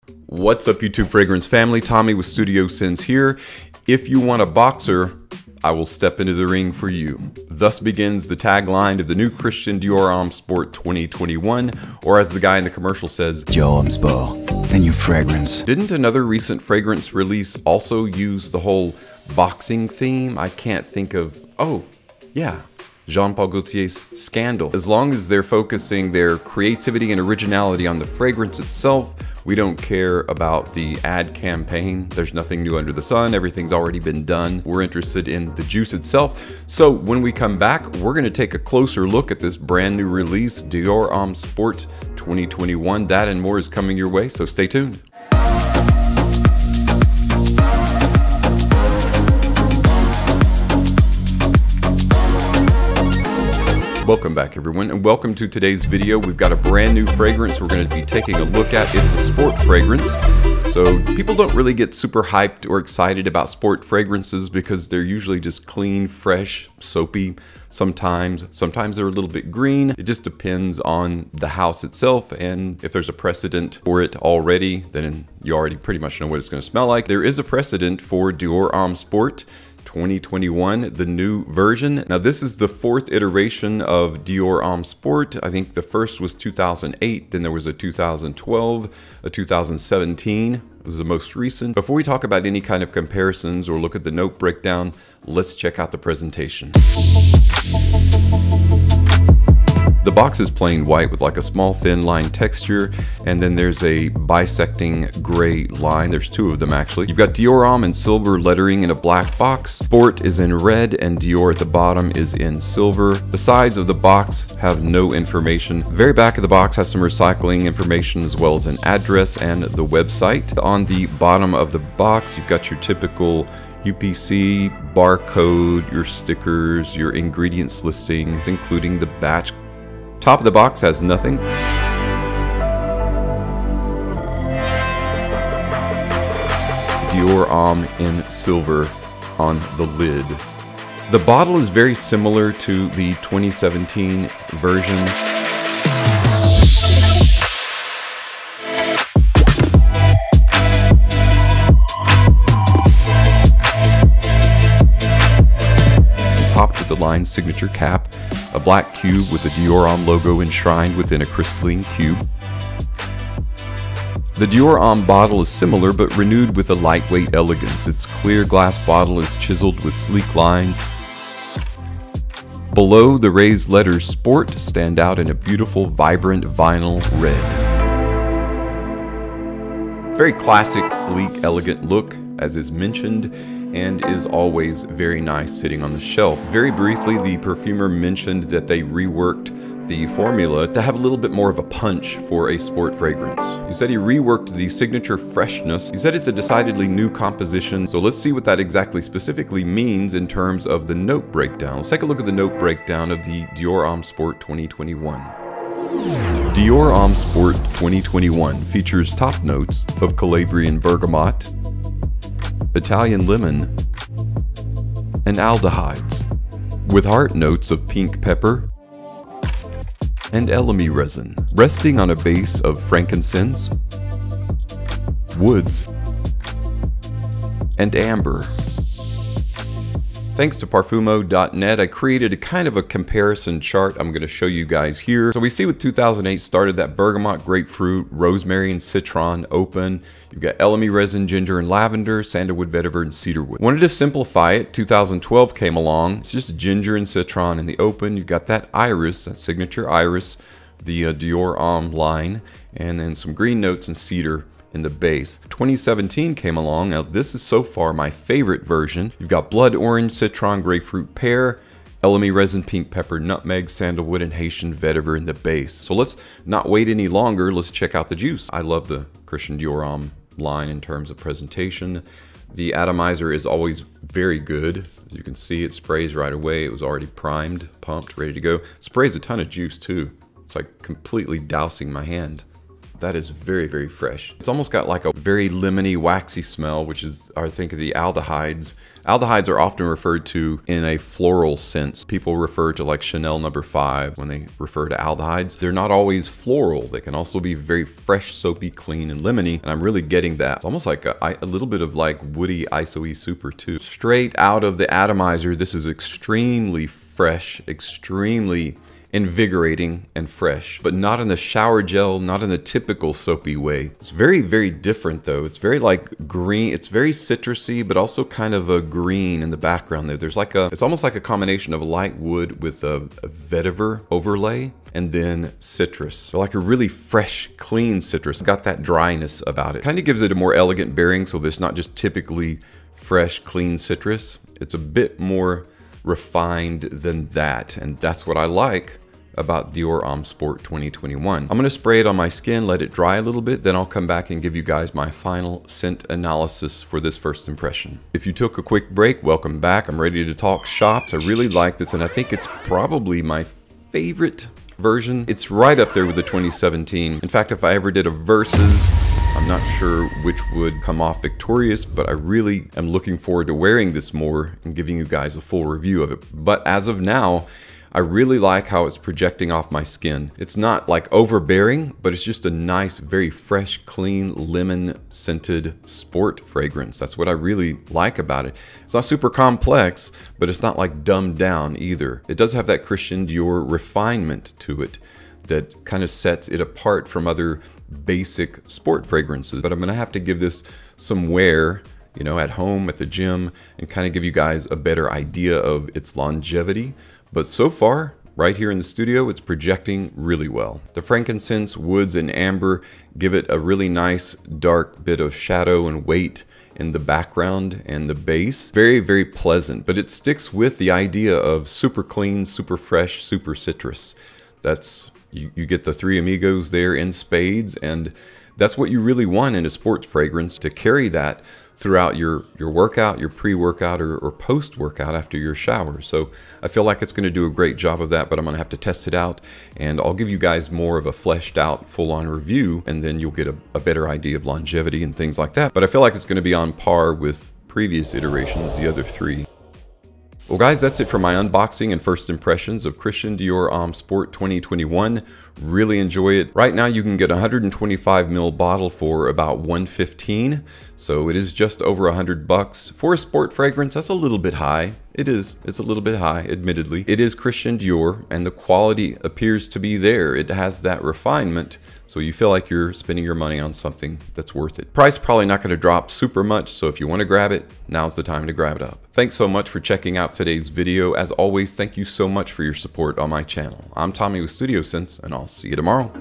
What's up, YouTube fragrance family? Tommy with Studio Sins here. If you want a boxer, I will step into the ring for you. Thus begins the tagline of the new Christian Dior Homme Sport 2021, or as the guy in the commercial says, Dior Homme Sport, the new fragrance. Didn't another recent fragrance release also use the whole boxing theme? I can't think of, oh, yeah. Jean-Paul Gaultier's Scandal. As long as they're focusing their creativity and originality on the fragrance itself, we don't care about the ad campaign. There's nothing new under the sun. Everything's already been done. We're interested in the juice itself. So when we come back, we're gonna take a closer look at this brand new release, Dior Homme Sport 2021. That and more is coming your way, so stay tuned. Welcome back, everyone, and welcome to today's video. We've got a brand new fragrance we're going to be taking a look at. It's a sport fragrance. So people don't really get super hyped or excited about sport fragrances because they're usually just clean, fresh, soapy. Sometimes they're a little bit green. It just depends on the house itself, and if there's a precedent for it already, then you already pretty much know what it's going to smell like. There is a precedent for Dior Homme Sport 2021, the new version. Now this is the fourth iteration of Dior Homme Sport. I think the first was 2008, then there was a 2012, a 2017 was the most recent. Before we talk about any kind of comparisons or look at the note breakdown, let's check out the presentation. The box is plain white with like a small thin line texture, and then there's a bisecting gray line. There's two of them actually. You've got Dior Homme in silver lettering in a black box. Sport is in red and Dior at the bottom is in silver. The sides of the box have no information. The very back of the box has some recycling information as well as an address and the website. On the bottom of the box, you've got your typical UPC, barcode, your stickers, your ingredients listing, including the batch. Top of the box has nothing. Dior Homme in silver on the lid. The bottle is very similar to the 2017 version. Topped with the line signature cap, a black cube with the Dior Homme logo enshrined within a crystalline cube. The Dior Homme bottle is similar but renewed with a lightweight elegance. Its clear glass bottle is chiseled with sleek lines. Below, the raised letters Sport stand out in a beautiful, vibrant vinyl red. Very classic, sleek, elegant look, as is mentioned, and is always very nice sitting on the shelf. Very briefly, the perfumer mentioned that they reworked the formula to have a little bit more of a punch for a sport fragrance. He said he reworked the signature freshness. He said it's a decidedly new composition, so let's see what that exactly specifically means in terms of the note breakdown. Let's take a look at the note breakdown of the Dior Homme Sport 2021. Dior Homme Sport 2021 features top notes of Calabrian bergamot, Italian lemon, and aldehydes, with heart notes of pink pepper and elemi resin, resting on a base of frankincense, woods, and amber. Thanks to Parfumo.net, I created a kind of a comparison chart I'm going to show you guys here. So we see with 2008 started that bergamot, grapefruit, rosemary, and citron open. You've got elemi resin, ginger, and lavender, sandalwood, vetiver, and cedarwood. Wanted to simplify it. 2012 came along. It's just ginger and citron in the open. You've got that iris, that signature iris, the Dior Homme line, and then some green notes and cedar in the base. 2017 came along. Now this is so far my favorite version. You've got blood orange, citron, grapefruit, pear, elemi resin, pink pepper, nutmeg, sandalwood, and Haitian vetiver in the base. So let's not wait any longer. Let's check out the juice. I love the Christian Dior Homme line in terms of presentation. The atomizer is always very good. As you can see, it sprays right away. It was already primed, pumped, ready to go. Sprays a ton of juice too. It's like completely dousing my hand. That is very, very fresh. It's almost got like a very lemony, waxy smell, which is, I think, of the aldehydes. Aldehydes are often referred to in a floral sense. People refer to like Chanel No. 5 when they refer to aldehydes. They're not always floral. They can also be very fresh, soapy, clean, and lemony. And I'm really getting that. It's almost like a little bit of like woody ISO-E Super too. Straight out of the atomizer, this is extremely fresh, extremely invigorating and fresh, but not in the shower gel, not in the typical soapy way. It's very, very different though. It's very like green. It's very citrusy, but also kind of a green in the background there. There's like it's almost like a combination of light wood with a vetiver overlay and then citrus. So like a really fresh, clean citrus. Got that dryness about it. Kind of gives it a more elegant bearing, so there's not just typically fresh, clean citrus. It's a bit more refined than that, and that's what I like about Dior Homme Sport 2021. I'm gonna spray it on my skin, let it dry a little bit, then I'll come back and give you guys my final scent analysis for this first impression. If you took a quick break, welcome back. I'm ready to talk shops. I really like this, and I think it's probably my favorite version. It's right up there with the 2017. In fact, if I ever did a versus, I'm not sure which would come off victorious, but I really am looking forward to wearing this more and giving you guys a full review of it. But as of now, I really like how it's projecting off my skin. It's not like overbearing, but it's just a nice, very fresh, clean, lemon scented sport fragrance. That's what I really like about it. It's not super complex, but it's not like dumbed down either. It does have that Christian Dior refinement to it that kind of sets it apart from other basic sport fragrances. But I'm gonna have to give this some wear, you know, at home, at the gym, and kind of give you guys a better idea of its longevity. But so far, right here in the studio, it's projecting really well. The frankincense, woods, and amber give it a really nice dark bit of shadow and weight in the background and the base. Very, very pleasant, but it sticks with the idea of super clean, super fresh, super citrus. That's, you get the three amigos there in spades, and that's what you really want in a sports fragrance, to carry that throughout your workout, your pre-workout, or post-workout after your shower. So I feel like it's going to do a great job of that, but I'm going to have to test it out, and I'll give you guys more of a fleshed out full-on review, and then you'll get a better idea of longevity and things like that. But I feel like it's going to be on par with previous iterations, the other three. Well guys, that's it for my unboxing and first impressions of Christian Dior Homme Sport 2021. Really enjoy it. Right now you can get a 125 ml bottle for about $115, so it is just over $100 for a sport fragrance. That's a little bit high. It's a little bit high, admittedly. It is Christian Dior, and the quality appears to be there. It has that refinement, so you feel like you're spending your money on something that's worth it. Price probably not going to drop super much, so if you want to grab it, now's the time to grab it up. Thanks so much for checking out today's video. As always, thank you so much for your support on my channel. I'm Tommy with Studio Sense, and I'll see you tomorrow.